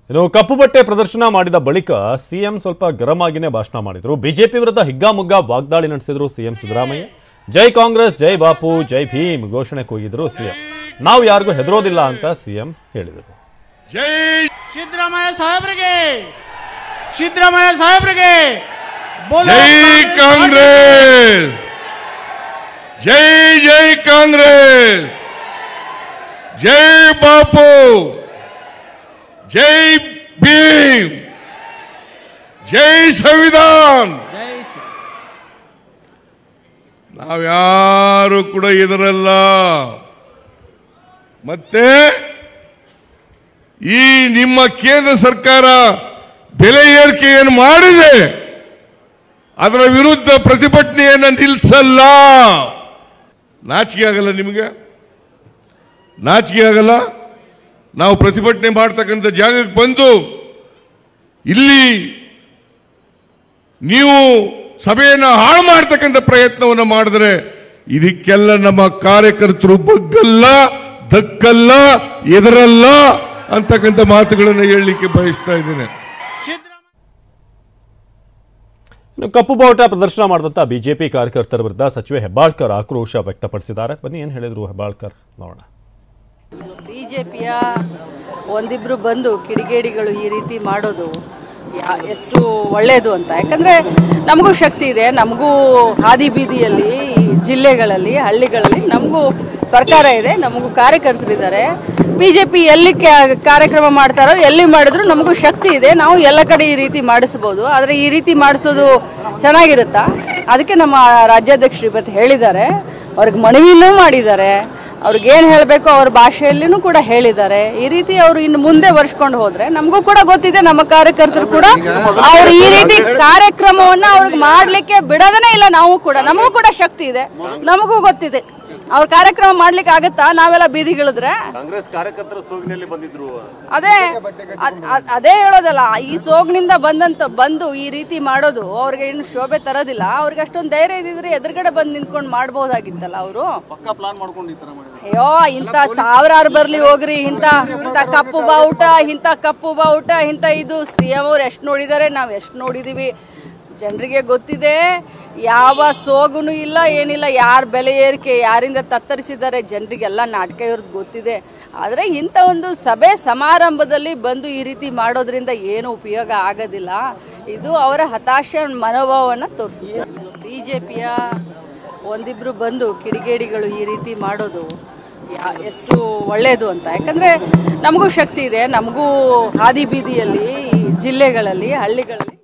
ಇನ್ನು ಕಪ್ಪು ಬಟ್ಟೆ ಪ್ರದರ್ಶನ ಮಾಡಿದ ಬಳಿಕ ಸಿಎಂ ಸ್ವಲ್ಪ ಗರಂ ಆಗಿನೇ ಭಾಷಣ ಮಾಡಿದರು. ಬಿಜೆಪಿ ವಿರುದ್ಧ ಹಿಗ್ಗಾಮುಗ್ಗಾ ವಾಗ್ದಾಳಿ ನಡೆಸಿದರು ಸಿಎಂ ಸಿದ್ದರಾಮಯ್ಯ. ಜೈ ಕಾಂಗ್ರೆಸ್, ಜೈ ಬಾಪು, ಜೈ ಭೀಮ್ ಘೋಷಣೆ ಕೂಗಿದ್ರು ಸಿಎಂ. ನಾವು ಯಾರಿಗೂ ಹೆದರೋದಿಲ್ಲ ಅಂತ ಸಿಎಂ ಹೇಳಿದರು. ಜೈ ಸಿದ್ದರಾಮಯ್ಯ ಸಾಹೇಬ್ರಿಗೆ, ಸಿದ್ದರಾಮಯ್ಯ ಸಾಹೇಬ್ರಿಗೆ, ಜೈ ಕಾಂಗ್ರೆಸ್, ಜೈ ಜೈ ಕಾಂಗ್ರೆಸ್, ಜೈ ಬಾಪು, ಜೈ ಭೀಮ್, ಜೈ ಸಂವಿಧಾನ. ನಾವ್ಯಾರು ಕೂಡ ಇದರಲ್ಲ. ಮತ್ತೆ ಈ ನಿಮ್ಮ ಕೇಂದ್ರ ಸರ್ಕಾರ ಬೆಲೆ ಏರಿಕೆಯನ್ನು ಮಾಡಿದೆ, ಅದರ ವಿರುದ್ಧ ಪ್ರತಿಭಟನೆಯನ್ನು ನಿಲ್ಲಿಸಲ್ಲ. ನಾಚಿಕೆ ಆಗಲ್ಲ ನಿಮಗೆ? ನಾಚಿಕೆ ಆಗಲ್ಲ? ನಾವು ಪ್ರತಿಭಟನೆ ಮಾಡ್ತಕ್ಕಂಥ ಜಾಗಕ್ಕೆ ಬಂದು ಇಲ್ಲಿ ನೀವು ಸಭೆಯನ್ನು ಹಾಳು ಮಾಡ್ತಕ್ಕಂಥ ಪ್ರಯತ್ನವನ್ನು ಮಾಡಿದ್ರೆ ಇದಕ್ಕೆಲ್ಲ ನಮ್ಮ ಕಾರ್ಯಕರ್ತರು ಬಗ್ಗಲ್ಲ, ದಕ್ಕಲ್ಲ, ಎದರಲ್ಲ ಅಂತಕ್ಕಂಥ ಮಾತುಗಳನ್ನು ಹೇಳಲಿಕ್ಕೆ ಬಯಸ್ತಾ ಇದ್ದೇನೆ. ಕಪ್ಪು ಬಾವುಟ ಪ್ರದರ್ಶನ ಮಾಡಿದಂಥ ಬಿಜೆಪಿ ಕಾರ್ಯಕರ್ತರ ವಿರುದ್ಧ ಸಚಿವೆ ಹೆಬ್ಬಾಳ್ಕರ್ ಆಕ್ರೋಶ ವ್ಯಕ್ತಪಡಿಸಿದ್ದಾರೆ. ಬನ್ನಿ ಏನು ಹೇಳಿದ್ರು ಹೆಬ್ಬಾಳ್ಕರ್ ನೋಡೋಣ. ಬಿಜೆಪಿಯ ಒಂದಿಬ್ರು ಬಂದು ಕಿಡಿಗೇಡಿಗಳು ಈ ರೀತಿ ಮಾಡೋದು ಎಷ್ಟು ಒಳ್ಳೆಯದು ಅಂತ. ಯಾಕಂದರೆ ನಮಗೂ ಶಕ್ತಿ ಇದೆ, ನಮಗೂ ಹಾದಿ ಬೀದಿಯಲ್ಲಿ, ಜಿಲ್ಲೆಗಳಲ್ಲಿ, ಹಳ್ಳಿಗಳಲ್ಲಿ ನಮಗೂ ಸರ್ಕಾರ ಇದೆ, ನಮಗೂ ಕಾರ್ಯಕರ್ತರಿದ್ದಾರೆ. ಬಿಜೆಪಿ ಎಲ್ಲಿ ಕಾರ್ಯಕ್ರಮ ಮಾಡ್ತಾರೋ, ಎಲ್ಲಿ ಮಾಡಿದ್ರು ನಮಗೂ ಶಕ್ತಿ ಇದೆ, ನಾವು ಎಲ್ಲ ಕಡೆ ಈ ರೀತಿ ಮಾಡಿಸ್ಬೋದು. ಆದರೆ ಈ ರೀತಿ ಮಾಡಿಸೋದು ಚೆನ್ನಾಗಿರುತ್ತಾ? ಅದಕ್ಕೆ ನಮ್ಮ ರಾಜ್ಯಾಧ್ಯಕ್ಷರು ಇವತ್ತು ಹೇಳಿದ್ದಾರೆ, ಅವ್ರಿಗೆ ಮನವಿನೂ ಮಾಡಿದ್ದಾರೆ, ಅವ್ರಿಗೇನು ಹೇಳಬೇಕು ಅವ್ರ ಭಾಷೆಯಲ್ಲಿನೂ ಕೂಡ ಹೇಳಿದ್ದಾರೆ. ಈ ರೀತಿ ಅವರು ಇನ್ನು ಮುಂದೆ ವರ್ಷಕೊಂಡು ಹೋದ್ರೆ ನಮಗೂ ಕೂಡ ಗೊತ್ತಿದೆ, ನಮ್ಮ ಕಾರ್ಯಕರ್ತರು ಕೂಡ ಅವ್ರು ಈ ರೀತಿ ಕಾರ್ಯಕ್ರಮವನ್ನ ಅವ್ರಿಗೆ ಮಾಡ್ಲಿಕ್ಕೆ ಬಿಡೋದನೇ ಇಲ್ಲ. ನಾವು ಕೂಡ, ನಮಗೂ ಕೂಡ ಶಕ್ತಿ ಇದೆ, ನಮಗೂ ಗೊತ್ತಿದೆ. ಅವ್ರ ಕಾರ್ಯಕ್ರಮ ಮಾಡ್ಲಿಕ್ಕೆ ಆಗತ್ತಾ? ನಾವೆಲ್ಲ ಬೀದಿಗಿಳಿದ್ರೆ ಕಾಂಗ್ರೆಸ್ ಕಾರ್ಯಕರ್ತರ ಸೋಗಿನಲ್ಲಿ ಬಂದಿದ್ರು. ಅದೇ ಹೇಳೋದಲ್ಲ, ಈ ಸೋಗ್ನಿಂದ ಬಂದು ಈ ರೀತಿ ಮಾಡೋದು ಅವ್ರಿಗೆ ಏನು ಶೋಭೆ ತರೋದಿಲ್ಲ. ಅವ್ರಿಗೆ ಅಷ್ಟೊಂದು ಧೈರ್ಯ ಇದ್ದಿದ್ರೆ ಎದುರುಗಡೆ ಬಂದು ನಿಂತ್ಕೊಂಡು ಮಾಡ್ಬೋದಾಗಿತ್ತಲ್ಲ ಅವರು. ಅಯ್ಯೋ, ಇಂಥ ಸಾವಿರಾರು ಬರ್ಲಿ ಹೋಗ್ರಿ, ಇಂಥ ಕಪ್ಪು ಬಾವುಟ ಇಂಥ ಇದು ಸಿಎಂ ಅವ್ರು ಎಷ್ಟು ನೋಡಿದ್ದಾರೆ, ನಾವು ಎಷ್ಟು ನೋಡಿದೀವಿ. ಜನರಿಗೆ ಗೊತ್ತಿದೆ, ಯಾವ ಸೋಗುನು ಇಲ್ಲ, ಏನಿಲ್ಲ. ಯಾರು ಬೆಲೆ ಏರಿಕೆ ಯಾರಿಂದ ತತ್ತರಿಸಿದ್ದಾರೆ ಜನರಿಗೆಲ್ಲ ನಾಟಕ ಇವ್ರದ್ದು ಗೊತ್ತಿದೆ. ಆದರೆ ಇಂಥ ಒಂದು ಸಭೆ ಸಮಾರಂಭದಲ್ಲಿ ಬಂದು ಈ ರೀತಿ ಮಾಡೋದ್ರಿಂದ ಏನು ಉಪಯೋಗ ಆಗೋದಿಲ್ಲ. ಇದು ಅವರ ಹತಾಶೆ ಮನೋಭಾವವನ್ನು ತೋರಿಸುತ್ತೆ. ಬಿಜೆಪಿಯ ಒಂದಿಬ್ರು ಬಂದು ಕಿಡಿಗೇಡಿಗಳು ಈ ರೀತಿ ಮಾಡೋದು ಎಷ್ಟು ಒಳ್ಳೆಯದು ಅಂತ. ಯಾಕಂದರೆ ನಮಗೂ ಶಕ್ತಿ ಇದೆ, ನಮಗೂ ಹಾದಿ ಬೀದಿಯಲ್ಲಿ, ಜಿಲ್ಲೆಗಳಲ್ಲಿ, ಹಳ್ಳಿಗಳಲ್ಲಿ